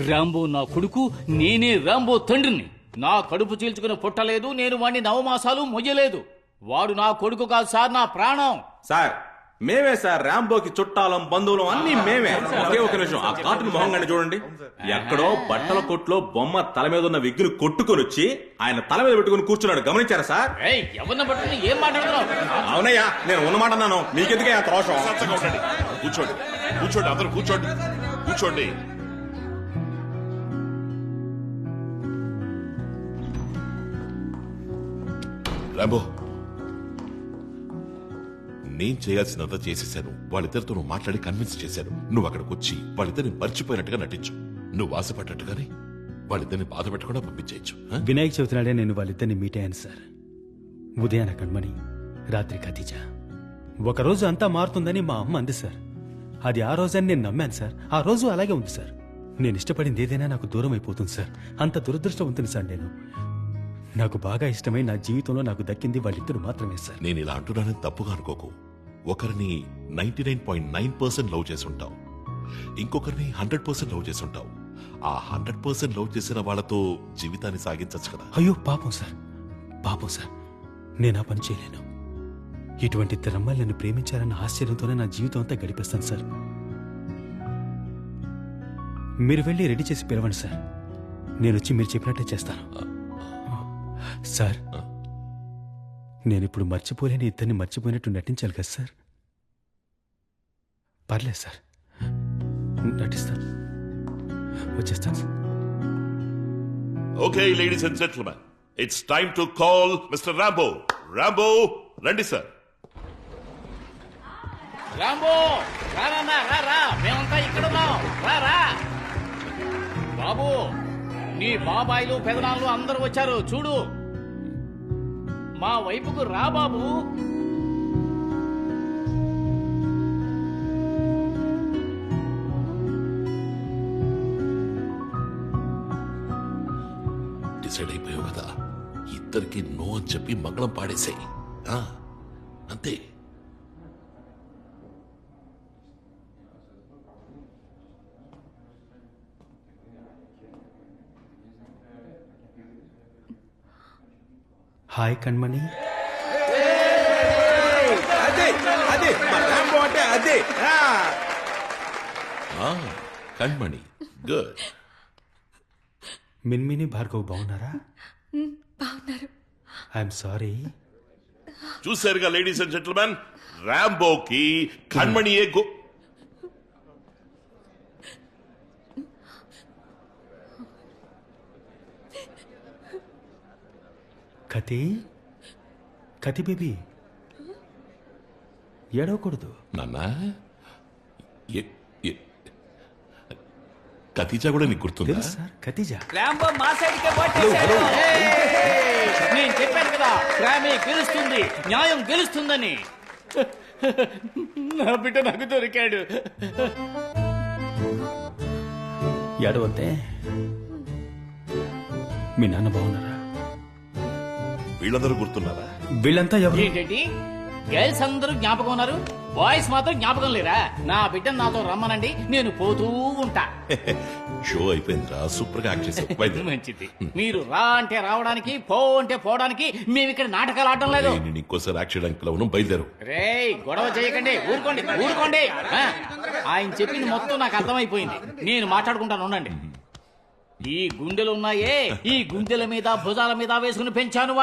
Rambo నా కొడుకు, నేనే రాంబో తండ్రిని. నా కడుపు చీల్చుకుని పుట్టలేదు, నేను వాడిని 9 మాసాలు మొయ్యలేదు. వాడు నా కొడుకు కాదు సార్, నా ప్రాణం. సార్ మేమే సార్, రాంబోకి చుట్టాలం బంధువులం అన్ని మేమే. ఒకే ఒక నిమిషం, ఆ కార్టూన్ మొహంగానే చూడండి. ఎక్కడో బట్టల కొట్లో బొమ్మ తల మీద ఉన్న విగ్గును కొట్టుకొని వచ్చి ఆయన తల మీద పెట్టుకుని కూర్చున్నాడు, గమనించారా సార్? ఎవరిని పట్టుకుని ఏం మాట్లాడుతున్నావు? అవునయ్యా, నేను ఉన్నమాట అన్నాను, మీకెందుకే అంత రోషం? కూర్చోండి కూర్చోండి, అందరూ కూర్చోండి కూర్చోండి. రాంబో, నేను చేయాల్సినంత చేసేశాను. వాళ్ళిద్దరితో నువ్వు మాట్లాడి కన్విన్స్ చేశాను. నువ్వు అక్కడికి వచ్చి వాళ్ళిద్దరిని మర్చిపోయినట్టుగా నటించు. నువ్వు ఆశపడ్డట్టుగానే వాళ్ళిద్దరిని బాధ పెట్టకుండా పంపించేయచ్చు. వినాయక చవితి నాడే నేను వాళ్ళిద్దరిని మీట్ అయ్యాను సార్. ఉదయాన కణ్మణి, రాత్రి ఖదీజా. ఒకరోజు అంతా మారుతుందని మా అమ్మ అంది సార్. అది ఆ రోజని నేను నమ్మాను సార్. ఆ రోజు అలాగే ఉంది సార్. నేను ఇష్టపడింది ఏదైనా నాకు దూరం అయిపోతుంది సార్. అంత దురదృష్టవంతుని సార్ నేను. నాకు బాగా ఇష్టమై నా జీవితంలో నాకు దక్కింది వాళ్ళిద్దరు మాత్రమే సార్. నేను ఇలా అంటున్నానని తప్పుగా అనుకోకు. ఒకరిని 99.9% లవ్ చేసి ఉంటావు, ఇంకొకరిని 100% లవ్ చేసి ఉంటావు. ఆ 100% లవ్ చేసిన వాళ్ళతో జీవితాన్ని సాగించచ్చు కదా. అయ్యో పాపం సార్, పాపం సార్, నేను ఆ పని చేయలేను. ఇటువంటి ఇద్దరు అమ్మాయిలు నన్ను ప్రేమించారన్న ఆశ్చర్యంతోనే నా జీవితం అంతా గడిపేస్తాను సార్. మీరు వెళ్ళి రెడీ చేసి పిలవండి సార్. నేను వచ్చి మీరు చెప్పినట్టే చేస్తాను సార్. నేనిప్పుడు మర్చిపోలేని ఇద్దరిని మర్చిపోయినట్టు నటించాలి కదా సార్? పర్లేదు సార్, నటిస్తాను, వచ్చేస్తాను sir. Okay ladies and gentlemen, it's time to call mister Rambo. Rambo, రండి సార్. రాంబో, రానా రా, మేమంతా ఇక్కడున్నాం, రా. బాబు, నీ బాబాయిలు పెదనాళ్ళు అందరూ వచ్చారు చూడు. మా వైపుకు రా బాబు. డిసైడ్ అయిపోయావు కదా, ఇద్దరికి నో అని చెప్పి మంగళం పాడేసాయి. అంతే. హాయ్ కణ్మణి. అదే అదే మా రాంబో అంటే అదే. కణ్మణి, గుడ్. మిన్మిని భార్గవ్ బాగున్నారా? బాగున్నారు. I'm sorry. చూసారుగా లేడీస్ అండ్ జెంటిల్మెన్, రాంబోకి కణ్మణియే కతి బేబీ, ఏడవకూడదు నాన్న. ఖదీజా కూడా నీకు గుర్తుందా? తెలుసు సార్, ఖదీజా. రాంబో మా సైడ్కే ఓటేశాడు. నేను చెప్పాను కదా, ప్రేమే గెలుస్తుంది, న్యాయం గెలుస్తుందని. నా బిడ్డ నాకు దొరికాడు. ఏడవద్దే. మీ నాన్న బాగున్నారా? వీళ్ళందరూ గుర్తున్నారా? వీళ్ళంతా ఎవరు? ఏంటండి, గర్ల్స్ అందరూ జ్ఞాపకం ఉన్నారు, బాయ్స్ మాత్రం జ్ఞాపకం లేరా? నా బిడ్డను నాతో రమ్మనండి, నేను పోతూ ఉంటా. షో అయిపోయిందిరా, సూపర్ గా యాక్ట్ చేసావు. మంచిది. మీరు రా అంటే రావడానికి, పో అంటే పోవడానికి, మేము ఇక్కడ నాటకాలు ఆడటం లేదు. నేను ఇంకోసారి యాక్ట్ చేయడానికి పిలవను, బయలుదేరు. రేయ్, గొడవ చేయకండి, ఊరుకోండి. ఆయన చెప్పింది మొత్తం నాకు అర్థమైపోయింది. నేను మాట్లాడుకుంటాను, ఉండండి. ఈ గుండెలు ఉన్నాయే, ఈ గుండెల మీద భుజాల మీద వేసుకుని పెంచాను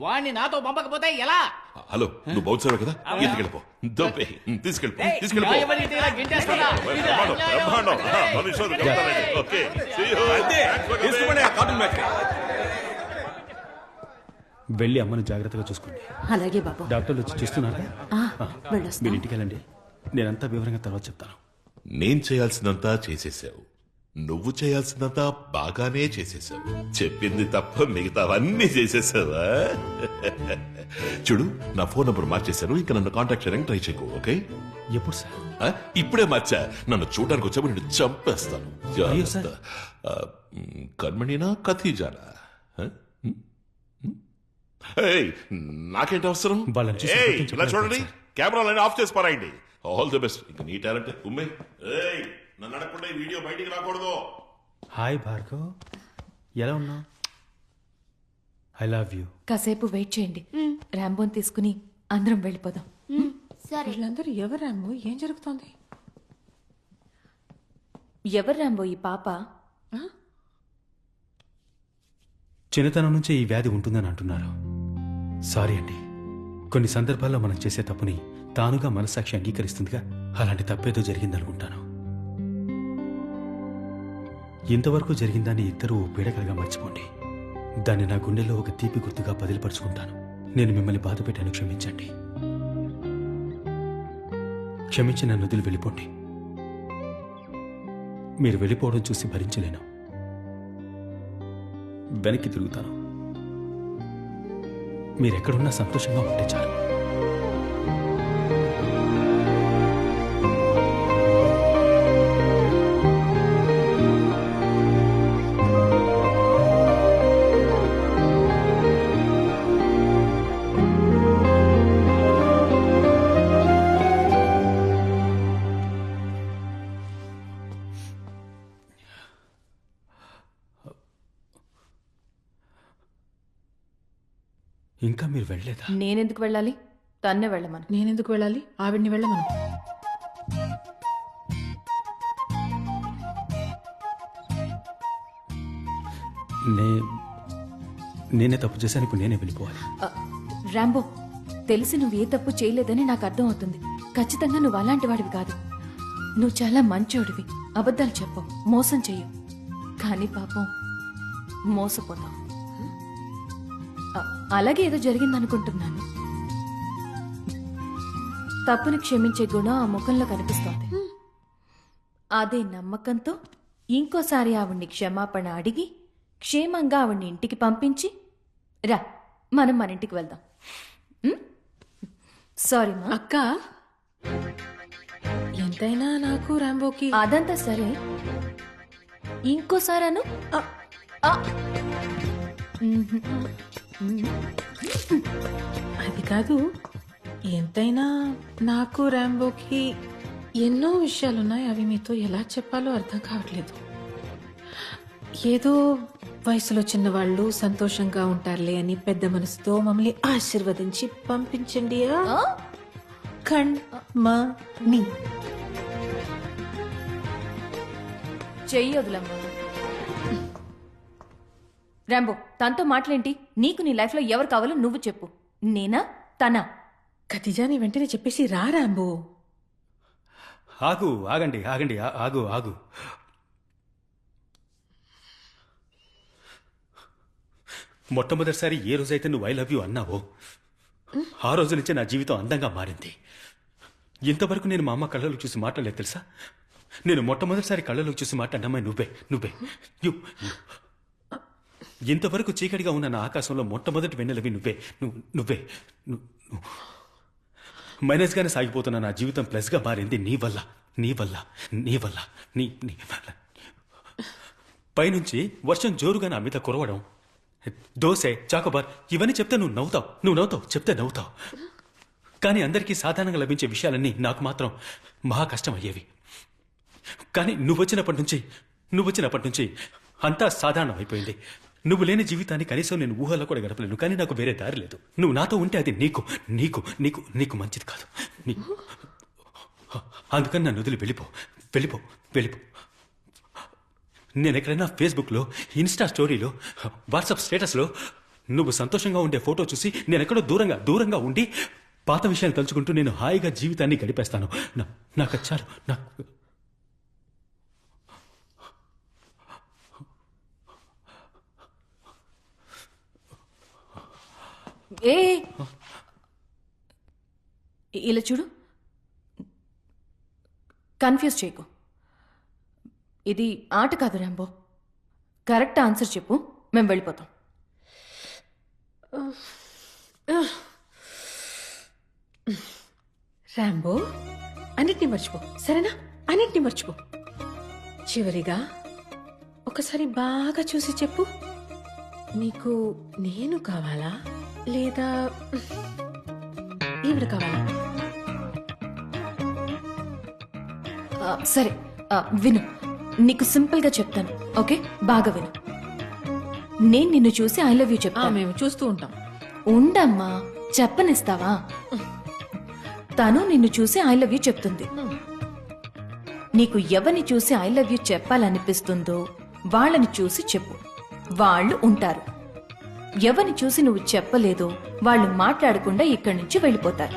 వాణ్ణి నాతో పంపకపోతే ఎలా? హలో, నువ్వు బౌన్సర్ కదా, ఇంటికెళ్ళిపో. తీసుకెళ్ళిపో. ఇలా గింటేస్తారా? ఇది అన్యాయం. ఓకే, తీసుకోండి ఆ కార్టూన్ మ్యాచ్. వెళ్ళి అమ్మను జాగ్రత్తగా చూసుకోండి. అలాగే బాబు. డాక్టర్లు వచ్చి చూస్తున్నారా? వెళ్ళొస్తా. మీరు ఇంటికి వెళ్ళండి, నేనంతా వివరంగా తర్వాత చెప్తాను. నేను చేయాల్సినంతా చేసేసావు, నువ్వు చేయాల్సినంత బాగానే చేసేసావు. చెప్పింది తప్ప మిగతావన్నీ చేసేసావా? చూడు, నా ఫోన్ నంబర్ మార్చేశాను, ఇంకా నన్ను కాంటాక్ట్ చేయడానికి ట్రై చేయకు. ఓకే? ఎప్పుడు సార్? ఇప్పుడే మార్చా. నన్ను చూడడానికి వచ్చాము, నేను చంపేస్తాను. అయ్యో సార్. కణ్మణినా ఖదీజానా? నాకేంటి అవసరం? వాళ్ళని చూసి ఏయ్, కొంచెం ఇలా చూడండి, చెప్పండి కెమెరాలన్నీ ఆఫ్ చేసి పారాయండి. All the best. ఇంకా నీ టాలెంట్ ఉమ్మే. నన్ను అడగకుండా ఈ వీడియో బయటికి రాకూడదు. హాయ్ భార్గవ్, ఎలా ఉన్నావు? I love you. కాసేపు వెయిట్ చేయండి. ర్యాంబోని తీసుకుని అందరం వెళ్ళిపోదాం. వీళ్ళందరూ ఎవరు రాము? ఏం జరుగుతోంది? ఎవరు ర్యాంబో ఈ పాప? చిన్నతనం నుంచే ఈ వ్యాధి ఉంటుందని అంటున్నారు. సారీ అండి, కొన్ని సందర్భాల్లో మనం చేసే తప్పుని తానుగా మనస్సాక్షి అంగీకరిస్తుందిగా. అలాంటి తప్పేదో జరిగిందనుకుంటాను. ఇంతవరకు జరిగిందాన్ని ఇద్దరూ పీడకలుగా మర్చిపోండి. దాన్ని నా గుండెల్లో ఒక తీపి గుర్తుగా బదిలిపరుచుకుంటాను. నేను మిమ్మల్ని బాధ పెట్టాను, క్షమించండి. క్షమించి నన్ను వదిలి వెళ్ళిపోండి. మీరు వెళ్ళిపోవడం చూసి భరించలేను. వెనక్కి తిరుగుతాను. మీరెక్కడున్నా సంతోషంగా ఉంటే చాలు. ఇంకా మీరు వెళ్ళలేదా? నేనెందుకు వెళ్ళాలి? తన్నే వెళ్ళమను. నేనెందుకు వెళ్ళాలి? ఆవిడ్ని వెళ్ళమను. నేనే తప్పు చేశాను. ఇప్పుడు నేనే వెళ్ళిపోవాలి. ర్యాంబో, తెలిసి నువ్వు ఏ తప్పు చేయలేదని నాకు అర్థం అవుతుంది. ఖచ్చితంగా నువ్వు అలాంటి వాడివి కాదు. నువ్వు చాలా మంచోడివి. అబద్ధాలు చెప్పవు, మోసం చెయ్యవు. కానీ పాపం మోసపోతావు. అలాగే ఏదో జరిగిందనుకుంటున్నాను. తప్పుని క్షమించే గుణం ఆ ముఖంలో కనిపిస్తోంది. అదే నమ్మకంతో ఇంకోసారి ఆవిడ్ని క్షమాపణ అడిగి క్షేమంగా ఆవిడ్ని ఇంటికి పంపించి రా, మనం మన ఇంటికి వెళ్దాం. సారీ మా అక్క, ఎంతైనా నాకు రాంబోకి అదంతా సరే. ఇంకోసారను అది కాదు. ఎంతైనా నాకు రాంబోకి ఎన్నో విషయాలున్నాయి. అవి మీతో ఎలా చెప్పాలో అర్థం కావట్లేదు. ఏదో వయసులో చిన్నవాళ్ళు సంతోషంగా ఉంటారులే అని పెద్ద మనసుతో మమ్మల్ని ఆశీర్వదించి పంపించండి. కణ్మణి చెయ్యొదులమ్మా. రాంబో, తనతో మాటలేంటి? నీకు నీ లైఫ్లో ఎవరు కావాలో నువ్వు చెప్పు. నేనా తనా? ఖతిజాని వెంటనే చెప్పేసి రా రాంబో. ఆగండి ఆగు. మొట్టమొదటిసారి ఏ రోజైతే నువ్వు ఐ లవ్ యూ అన్నావో ఆ రోజు నుంచే నా జీవితం అందంగా మారింది. ఇంతవరకు నేను మా అమ్మ కళ్ళలోకి చూసి మాట్లాడలేదు తెలుసా. నేను మొట్టమొదటిసారి కళ్ళలోకి చూసి మాట్లాడినమ్మాయి నువ్వే. ఇంతవరకు చీకటిగా ఉన్న నా ఆకాశంలో మొట్టమొదటి వెన్నెలవి నువ్వే. మైనస్గానే సాగిపోతున్న నా జీవితం ప్లస్గా మారింది నీ వల్ల. పైనుంచి వర్షం జోరుగా నా మీద కురవడం, దోసె, చాకోబార్ ఇవన్నీ చెప్తే నువ్వు నవ్వుతావు, చెప్తే నవ్వుతావు. కానీ అందరికీ సాధారణంగా లభించే విషయాలన్నీ నాకు మాత్రం మహా కష్టం అయ్యేవి. కానీ నువ్వు వచ్చినప్పటి నుంచి అంతా సాధారణం అయిపోయింది. నువ్వు లేని జీవితాన్ని కనీసం నేను ఊహలో కూడా గడపలేను. కానీ నాకు వేరే దారి లేదు. నువ్వు నాతో ఉంటే అది నీకు మంచిది కాదు. అందుకని నన్ను వదిలి వెళ్ళిపో. నేను ఎక్కడైనా ఫేస్బుక్లో, ఇన్స్టా స్టోరీలో, వాట్సాప్ స్టేటస్లో నువ్వు సంతోషంగా ఉండే ఫోటో చూసి నేను ఎక్కడో దూరంగా ఉండి పాత విషయాలు తలుచుకుంటూ నేను హాయిగా జీవితాన్ని గడిపేస్తాను. నాకు చాలు. ఇలా చూడు, కన్ఫ్యూజ్ చేయకు. ఇది ఆట కాదు రాంబో. కరెక్ట్ ఆన్సర్ చెప్పు, మేము వెళ్ళిపోతాం. రాంబో, అన్నిటినీ మర్చిపో, సరేనా? అన్నిటినీ మర్చిపో. చివరిగా ఒకసారి బాగా చూసి చెప్పు, నీకు నేను కావాలా లేదా ఈవిడ కావాలా? సరే, విను. నీకు సింపుల్ గా చెప్తాను, ఓకే? బాగా విను. నేను నిన్ను చూసి ఐ లవ్ యూ చెప్తాను. మేము చూస్తూ ఉంటాం. ఉండమ్మా, చెప్పనిస్తావా? తను నిన్ను చూసి ఐ లవ్ యూ చెప్తుంది. నీకు ఎవరిని చూసి ఐ లవ్ యూ చెప్పాలనిపిస్తుందో వాళ్ళని చూసి చెప్పు, వాళ్ళు ఉంటారు. ఎవరిని చూసి నువ్వు చెప్పలేదో వాళ్ళు మాట్లాడకుండా ఇక్కడి నుంచి వెళ్ళిపోతారు.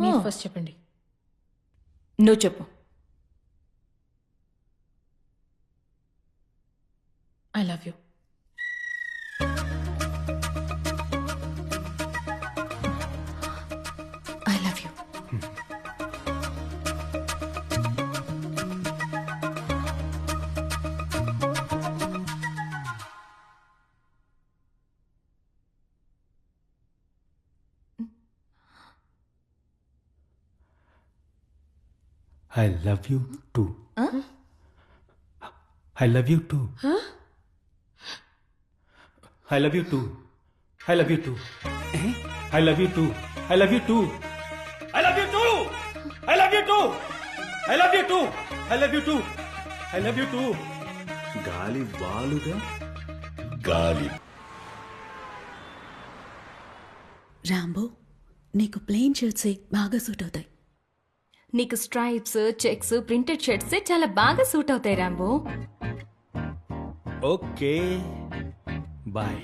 మీరు ఫస్ట్ చెప్పండి. నువ్వు చెప్పు. I love you. I love you. I love you two. I love you two. I love you two. I love you two. I love you two. I love you two. I love you two. I love you two. I love you two. I love you two. I love you two. గాలి వాలుగా గాలి. Rambo, నీకు plain షర్ట్సే బాగా suit అవుతాయి. నీకు stripes, checks, printed shirts చాలా బాగా suit అవుతాయి Rambo. Okay bye.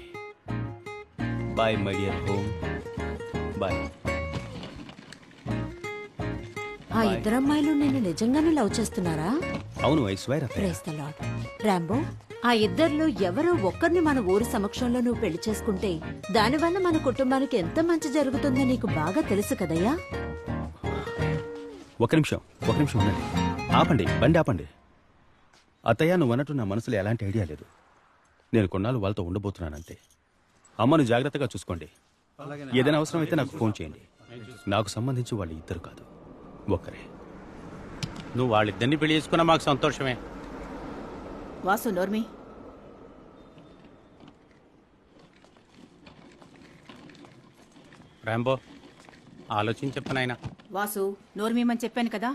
Bye my dear home. Bye. ఆ ఇద్దరు అమ్మాయిలు నిన్ను నిజంగానే లవ్ చేస్తున్నారా? అవును, I swear. Praise the lord. Rambo, ఆ ఇద్దరిలో ఎవరో ఒక్కరిని మన ఊరి సమక్షంలో నువ్వు పెళ్లి చేసుకుంటే దానివల్ల మన కుటుంబానికి ఎంత మంచి జరుగుతుందో నీకు బాగా తెలుసు కదయ్యా. ఒక నిమిషం ఉండండి. ఆపండి, బండి ఆపండి. అత్తయ్య, నువ్వు అన్నట్టు నా మనసులో ఎలాంటి ఐడియా లేదు. నేను కొన్నాళ్ళు వాళ్ళతో ఉండబోతున్నానంతే. అమ్మను జాగ్రత్తగా చూసుకోండి. ఏదైనా అవసరమైతే నాకు ఫోన్ చేయండి. నాకు సంబంధించి వాళ్ళు ఇద్దరు కాదు, ఒక్కరే. నువ్వు వాళ్ళిద్దరిని పెళ్లి చేసుకున్నా మాకు సంతోషమే. వాసు, నోర్మి. రాంబో, ఆలోచించి చెప్పు నాయనా. వాసు, నోర్మీమని చెప్పాను కదా.